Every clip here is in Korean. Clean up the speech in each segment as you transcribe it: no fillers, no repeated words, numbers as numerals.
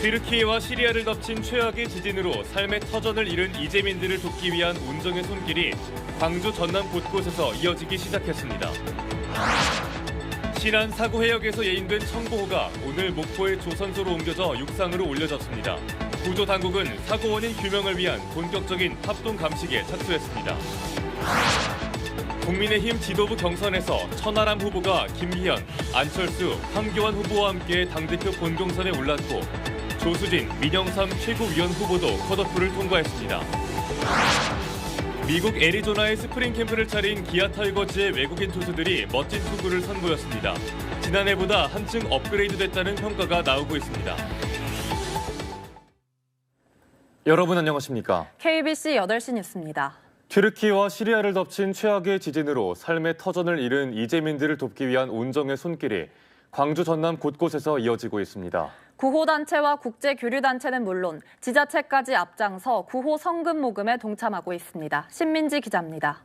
튀르키예와 시리아를 덮친 최악의 지진으로 삶의 터전을 잃은 이재민들을 돕기 위한 운정의 손길이 광주 전남 곳곳에서 이어지기 시작했습니다. 신안 사고 해역에서 예인된 청보호가 오늘 목포의 조선소로 옮겨져 육상으로 올려졌습니다. 구조 당국은 사고 원인 규명을 위한 본격적인 합동 감식에 착수했습니다. 국민의힘 지도부 경선에서 천하람 후보가 김기현, 안철수, 황교안 후보와 함께 당대표 본경선에 올랐고 조수진, 민영삼 최고위원 후보도 컷오프를 통과했습니다. 미국 애리조나의 스프링 캠프를 차린 기아 타이거즈의 외국인 투수들이 멋진 투구를 선보였습니다. 지난해보다 한층 업그레이드됐다는 평가가 나오고 있습니다. 여러분 안녕하십니까? KBC 8시 뉴스입니다. 튀르키예와 시리아를 덮친 최악의 지진으로 삶의 터전을 잃은 이재민들을 돕기 위한 운정의 손길이 광주 전남 곳곳에서 이어지고 있습니다. 구호단체와 국제교류단체는 물론 지자체까지 앞장서 구호 성금 모금에 동참하고 있습니다. 신민지 기자입니다.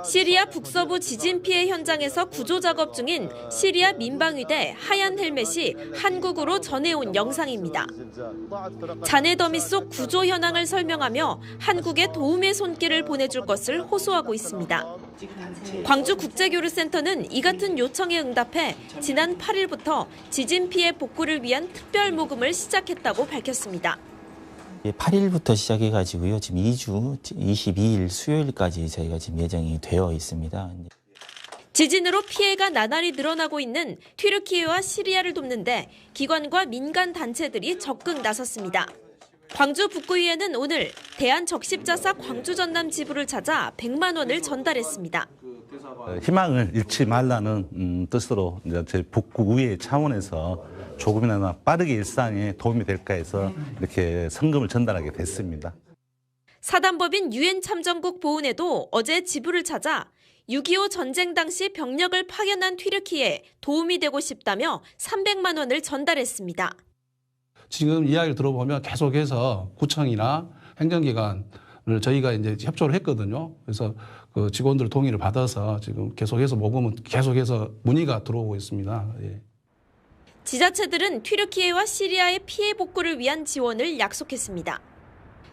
시리아 북서부 지진 피해 현장에서 구조 작업 중인 시리아 민방위대 하얀 헬멧이 한국으로 전해온 영상입니다. 잔해 더미 속 구조 현황을 설명하며 한국에 도움의 손길을 보내줄 것을 호소하고 있습니다. 광주국제교류센터는 이 같은 요청에 응답해 지난 8일부터 지진 피해 복구를 위한 특별 모금을 시작했다고 밝혔습니다. 8일부터 시작해가지고요. 지금 2주 22일 수요일까지 저희가 지금 예정이 되어 있습니다. 지진으로 피해가 나날이 늘어나고 있는 튀르키예와 시리아를 돕는데 기관과 민간 단체들이 적극 나섰습니다. 광주 북구의회는 오늘 대한적십자사 광주 전남 지부를 찾아 100만 원을 전달했습니다. 희망을 잃지 말라는 뜻으로 이제 저희 북구의회 차원에서 조금이나마 빠르게 일상에 도움이 될까 해서 이렇게 성금을 전달하게 됐습니다. 사단법인 유엔 참전국 보훈회도 어제 지부를 찾아 6.25 전쟁 당시 병력을 파견한 튀르키예에 도움이 되고 싶다며 300만 원을 전달했습니다. 지금 이야기를 들어보면 계속해서 구청이나 행정기관을 저희가 이제 협조를 했거든요. 그래서 그 직원들 동의를 받아서 지금 계속해서 모금은 계속해서 문의가 들어오고 있습니다. 예. 지자체들은 튀르키예와 시리아의 피해 복구를 위한 지원을 약속했습니다.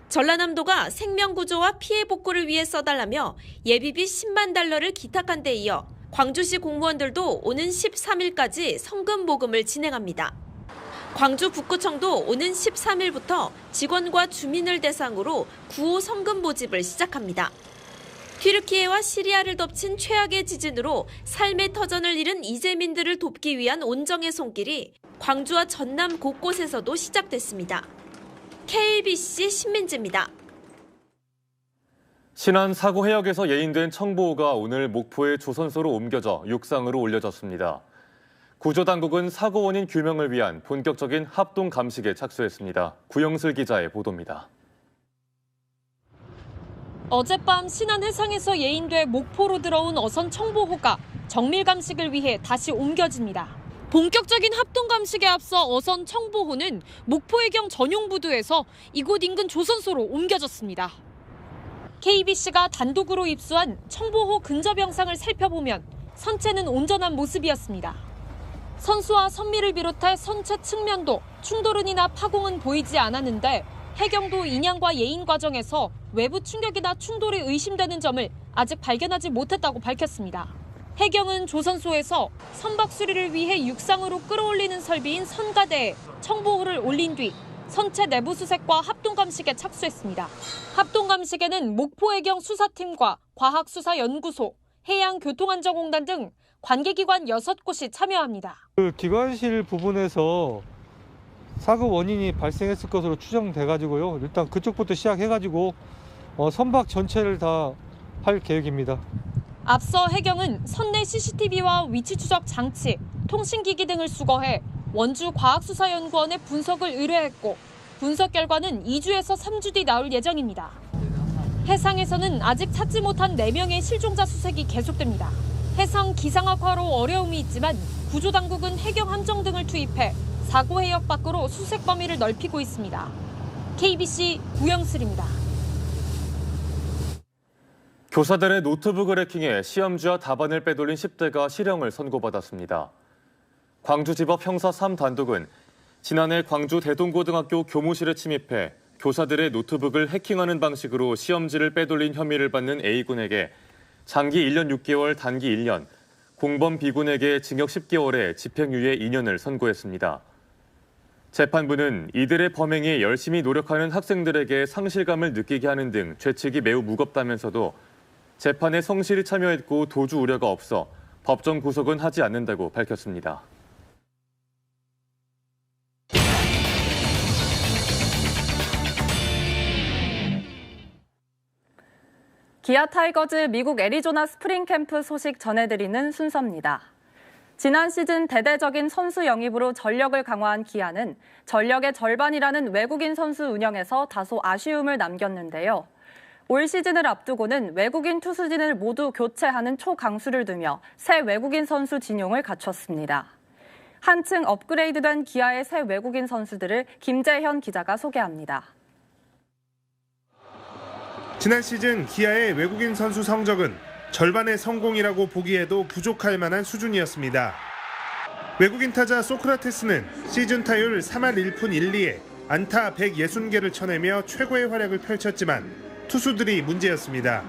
전라남도가 생명구조와 피해 복구를 위해 써달라며 예비비 10만 달러를 기탁한 데 이어 광주시 공무원들도 오는 13일까지 성금 모금을 진행합니다. 광주 북구청도 오는 13일부터 직원과 주민을 대상으로 구호 성금 모집을 시작합니다. 튀르키예와 시리아를 덮친 최악의 지진으로 삶의 터전을 잃은 이재민들을 돕기 위한 온정의 손길이 광주와 전남 곳곳에서도 시작됐습니다. KBC 신민지입니다. 신안 사고 해역에서 예인된 청보호가 오늘 목포의 조선소로 옮겨져 육상으로 올려졌습니다. 구조당국은 사고 원인 규명을 위한 본격적인 합동 감식에 착수했습니다. 구영슬 기자의 보도입니다. 어젯밤 신안 해상에서 예인돼 목포로 들어온 어선 청보호가 정밀 감식을 위해 다시 옮겨집니다. 본격적인 합동 감식에 앞서 어선 청보호는 목포해경 전용 부두에서 이곳 인근 조선소로 옮겨졌습니다. KBC가 단독으로 입수한 청보호 근접 영상을 살펴보면 선체는 온전한 모습이었습니다. 선수와 선미를 비롯해 선체 측면도 충돌은이나 파공은 보이지 않았는데 해경도 인양과 예인 과정에서 외부 충격이나 충돌이 의심되는 점을 아직 발견하지 못했다고 밝혔습니다. 해경은 조선소에서 선박 수리를 위해 육상으로 끌어올리는 설비인 선가대에 청보호를 올린 뒤 선체 내부 수색과 합동 감식에 착수했습니다. 합동 감식에는 목포해경 수사팀과 과학수사연구소, 해양교통안전공단 등 관계기관 6곳이 참여합니다. 그 기관실 부분에서 사고 원인이 발생했을 것으로 추정돼가지고요. 일단 그쪽부터 시작해가지고 선박 전체를 다 할 계획입니다. 앞서 해경은 선내 CCTV와 위치 추적 장치, 통신기기 등을 수거해 원주 과학수사연구원에 분석을 의뢰했고 분석 결과는 2주에서 3주 뒤 나올 예정입니다. 해상에서는 아직 찾지 못한 4명의 실종자 수색이 계속됩니다. 해상 기상 악화로 어려움이 있지만 구조당국은 해경 함정 등을 투입해 사고 해역 밖으로 수색 범위를 넓히고 있습니다. KBC 구영슬입니다. 교사들의 노트북을 해킹해 시험지와 답안을 빼돌린 10대가 실형을 선고받았습니다. 광주지법 형사 3단독은 지난해 광주 대동고등학교 교무실에 침입해 교사들의 노트북을 해킹하는 방식으로 시험지를 빼돌린 혐의를 받는 A군에게 장기 1년 6개월, 단기 1년, 공범 B군에게 징역 10개월에 집행유예 2년을 선고했습니다. 재판부는 이들의 범행이 열심히 노력하는 학생들에게 상실감을 느끼게 하는 등 죄책이 매우 무겁다면서도 재판에 성실히 참여했고 도주 우려가 없어 법정 구속은 하지 않는다고 밝혔습니다. 기아 타이거즈 미국 애리조나 스프링 캠프 소식 전해드리는 순서입니다. 지난 시즌 대대적인 선수 영입으로 전력을 강화한 기아는 전력의 절반이라는 외국인 선수 운영에서 다소 아쉬움을 남겼는데요. 올 시즌을 앞두고는 외국인 투수진을 모두 교체하는 초강수를 두며 새 외국인 선수 진용을 갖췄습니다. 한층 업그레이드된 기아의 새 외국인 선수들을 김재현 기자가 소개합니다. 지난 시즌 기아의 외국인 선수 성적은 절반의 성공이라고 보기에도 부족할 만한 수준이었습니다. 외국인 타자 소크라테스는 시즌 타율 3할 1푼 1리에 안타 160개를 쳐내며 최고의 활약을 펼쳤지만 투수들이 문제였습니다.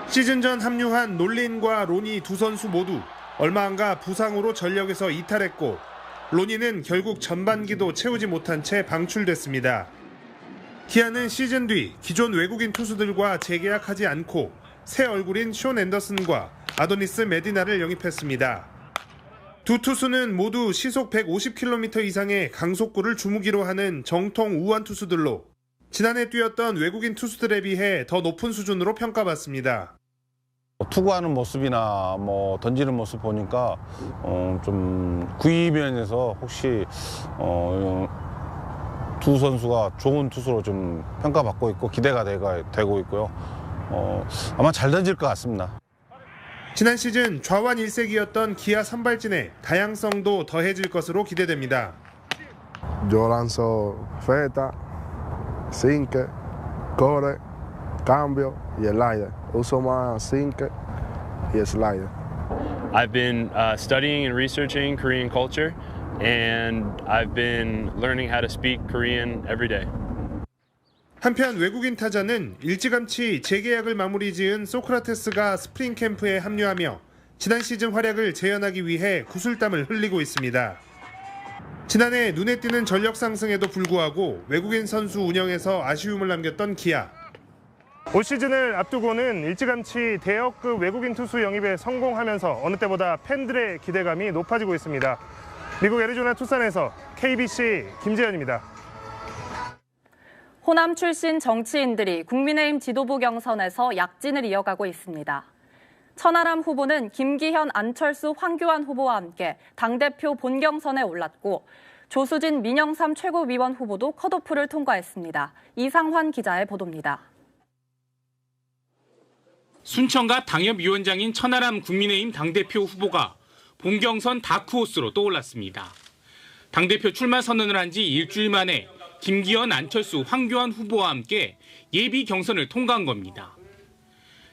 시즌 전 합류한 놀린과 로니 두 선수 모두 얼마 안가 부상으로 전력에서 이탈했고 로니는 결국 전반기도 채우지 못한 채 방출됐습니다. 기아는 시즌 뒤 기존 외국인 투수들과 재계약하지 않고 새 얼굴인 숀 앤더슨과 아도니스 메디나를 영입했습니다. 두 투수는 모두 시속 150km 이상의 강속구를 주무기로 하는 정통 우완 투수들로 지난해 뛰었던 외국인 투수들에 비해 더 높은 수준으로 평가받습니다. 투구하는 모습이나 던지는 모습 보니까 좀 구위면에서 혹시 두 선수가 좋은 투수로 좀 평가받고 있고 기대가 되고 있고요. 아마 잘 던질 것 같습니다. 지난 시즌 좌완 일색이었던 기아 선발진의 다양성도 더해질 것으로 기대됩니다. Yo lanzo feta, sinker, corre, cambio y slider. Uso más sinker y slider. I've been studying and researching Korean culture, and I've been learning how to speak Korean every day. 한편 외국인 타자는 일찌감치 재계약을 마무리 지은 소크라테스가 스프링 캠프에 합류하며 지난 시즌 활약을 재현하기 위해 구슬땀을 흘리고 있습니다. 지난해 눈에 띄는 전력 상승에도 불구하고 외국인 선수 운영에서 아쉬움을 남겼던 기아. 올 시즌을 앞두고는 일찌감치 대역급 외국인 투수 영입에 성공하면서 어느 때보다 팬들의 기대감이 높아지고 있습니다. 미국 애리조나 투싼에서 KBC 김재현입니다. 호남 출신 정치인들이 국민의힘 지도부 경선에서 약진을 이어가고 있습니다. 천하람 후보는 김기현, 안철수, 황교안 후보와 함께 당대표 본경선에 올랐고 조수진, 민영삼 최고위원 후보도 컷오프를 통과했습니다. 이상환 기자의 보도입니다. 순천과 당협위원장인 천하람 국민의힘 당대표 후보가 본경선 다크호스로 떠올랐습니다. 당대표 출마 선언을 한 지 일주일 만에 김기현, 안철수, 황교안 후보와 함께 예비 경선을 통과한 겁니다.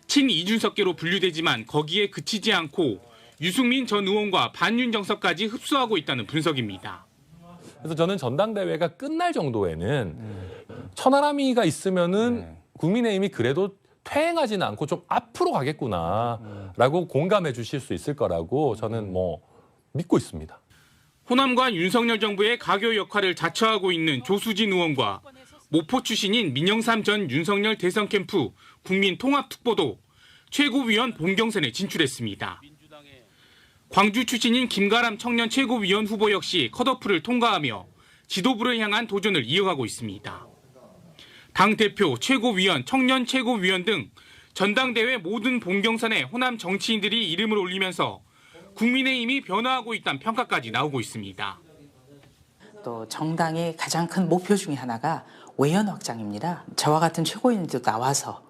친이준석계로 분류되지만 거기에 그치지 않고 유승민 전 의원과 반윤 정서까지 흡수하고 있다는 분석입니다. 그래서 저는 전당대회가 끝날 정도에는 천하람이가 있으면은 국민의힘이 그래도 퇴행하지는 않고 좀 앞으로 가겠구나라고 공감해 주실 수 있을 거라고 저는 믿고 있습니다. 호남과 윤석열 정부의 가교 역할을 자처하고 있는 조수진 의원과 모포 출신인 민영삼 전 윤석열 대선 캠프 국민통합특보도 최고위원 본경선에 진출했습니다. 광주 출신인 김가람 청년 최고위원 후보 역시 컷오프를 통과하며 지도부를 향한 도전을 이어가고 있습니다. 당대표, 최고위원, 청년 최고위원 등 전당대회 모든 본경선에 호남 정치인들이 이름을 올리면서 국민의힘이 변화하고 있다는 평가까지 나오고 있습니다. 또 정당의 가장 큰 목표 중에 하나가 외연 확장입니다. 저와 같은 최고위원들도 나와서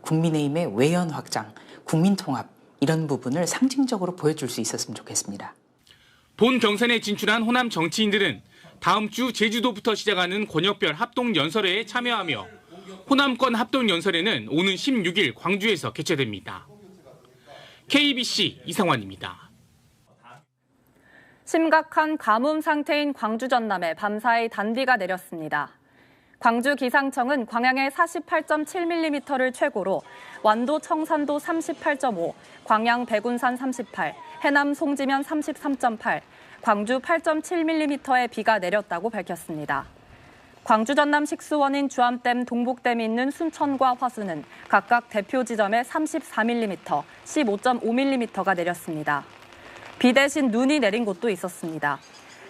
국민의힘의 외연 확장, 국민 통합 이런 부분을 상징적으로 보여줄 수 있었으면 좋겠습니다. 본 경선에 진출한 호남 정치인들은 다음 주 제주도부터 시작하는 권역별 합동연설회에 참여하며 호남권 합동연설회는 오는 16일 광주에서 개최됩니다. KBC 이상환입니다. 심각한 가뭄 상태인 광주 전남에 밤사이 단비가 내렸습니다. 광주기상청은 광양에 48.7mm를 최고로 완도 청산도 38.5, 광양 백운산 38, 해남 송지면 33.8, 광주 8.7mm의 비가 내렸다고 밝혔습니다. 광주 전남 식수원인 주암댐, 동복댐이 있는 순천과 화수는 각각 대표 지점에 34mm, 15.5mm가 내렸습니다. 비 대신 눈이 내린 곳도 있었습니다.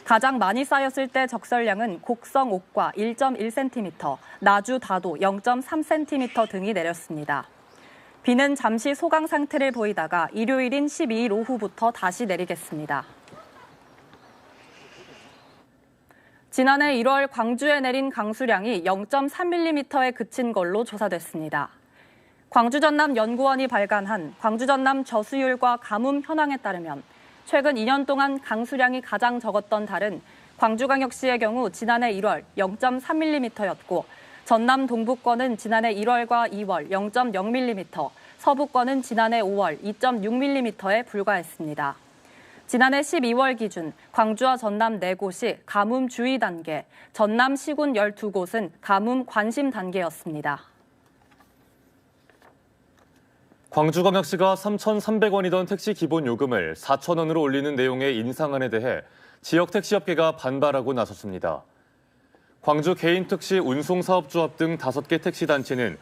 가장 많이 쌓였을 때 적설량은 곡성 옥과 1.1cm, 나주 다도 0.3cm 등이 내렸습니다. 비는 잠시 소강 상태를 보이다가 일요일인 12일 오후부터 다시 내리겠습니다. 지난해 1월 광주에 내린 강수량이 0.3mm에 그친 걸로 조사됐습니다. 광주 전남 연구원이 발간한 광주 전남 저수율과 가뭄 현황에 따르면 최근 2년 동안 강수량이 가장 적었던 달은 광주광역시의 경우 지난해 1월 0.3mm였고 전남 동부권은 지난해 1월과 2월 0.0mm, 서부권은 지난해 5월 2.6mm에 불과했습니다. 지난해 12월 기준 광주와 전남 4곳이 가뭄 주의 단계, 전남 시군 12곳은 가뭄 관심 단계였습니다. 광주광역시가 3,300원이던 택시 기본 요금을 4,000원으로 올리는 내용의 인상안에 대해 지역 택시업계가 반발하고 나섰습니다. 광주 개인택시 운송사업조합 등 5개 택시단체는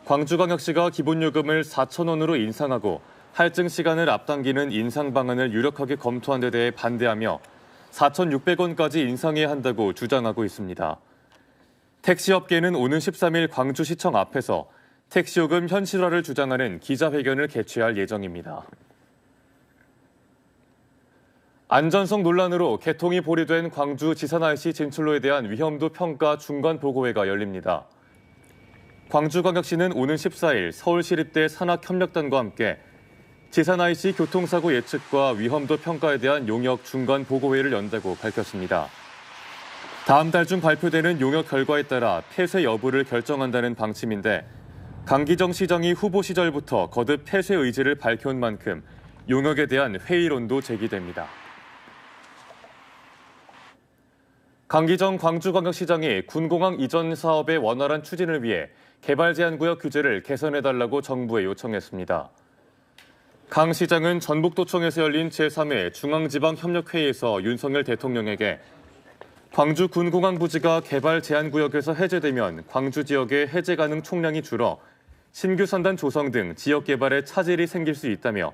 광주광역시가 기본 요금을 4,000원으로 인상하고 할증 시간을 앞당기는 인상 방안을 유력하게 검토한 데 대해 반대하며 4,600원까지 인상해야 한다고 주장하고 있습니다. 택시업계는 오는 13일 광주시청 앞에서 택시요금 현실화를 주장하는 기자회견을 개최할 예정입니다. 안전성 논란으로 개통이 보류된 광주 지산IC 진출로에 대한 위험도 평가 중간보고회가 열립니다. 광주광역시는 오는 14일 서울시립대 산학협력단과 함께 지산IC 교통사고 예측과 위험도 평가에 대한 용역 중간보고회를 연다고 밝혔습니다. 다음 달 중 발표되는 용역 결과에 따라 폐쇄 여부를 결정한다는 방침인데 강기정 시장이 후보 시절부터 거듭 폐쇄 의지를 밝혀온 만큼 용역에 대한 회의론도 제기됩니다. 강기정 광주광역시장이 군공항 이전 사업의 원활한 추진을 위해 개발 제한구역 규제를 개선해달라고 정부에 요청했습니다. 강 시장은 전북도청에서 열린 제3회 중앙지방협력회의에서 윤석열 대통령에게 광주 군공항 부지가 개발 제한구역에서 해제되면 광주 지역의 해제 가능 총량이 줄어 신규 선단 조성 등 지역 개발에 차질이 생길 수 있다며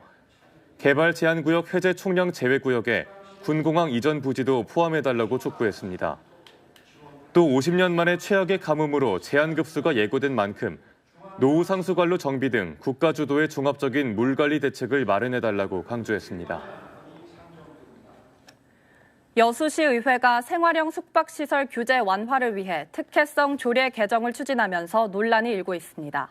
개발 제한구역 해제 총량 제외구역에 군공항 이전 부지도 포함해달라고 촉구했습니다. 또 50년 만에 최악의 가뭄으로 제한급수가 예고된 만큼 노후상수관로 정비 등 국가 주도의 종합적인 물관리 대책을 마련해달라고 강조했습니다. 여수시의회가 생활형 숙박시설 규제 완화를 위해 특혜성 조례 개정을 추진하면서 논란이 일고 있습니다.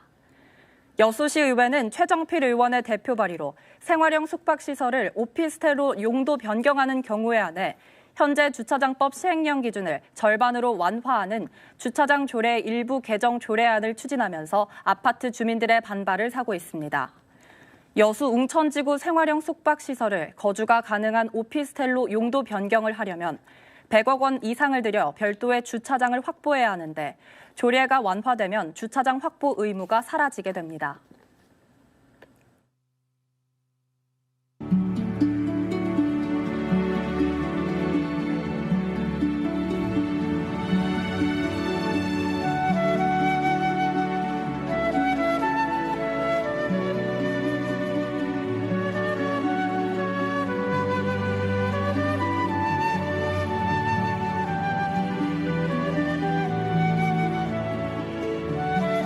여수시의회는 최정필 의원의 대표 발의로 생활형 숙박시설을 오피스텔로 용도 변경하는 경우에 한해 현재 주차장법 시행령 기준을 절반으로 완화하는 주차장 조례 일부 개정 조례안을 추진하면서 아파트 주민들의 반발을 사고 있습니다. 여수 웅천지구 생활형 숙박시설을 거주가 가능한 오피스텔로 용도 변경을 하려면 100억 원 이상을 들여 별도의 주차장을 확보해야 하는데 조례가 완화되면 주차장 확보 의무가 사라지게 됩니다.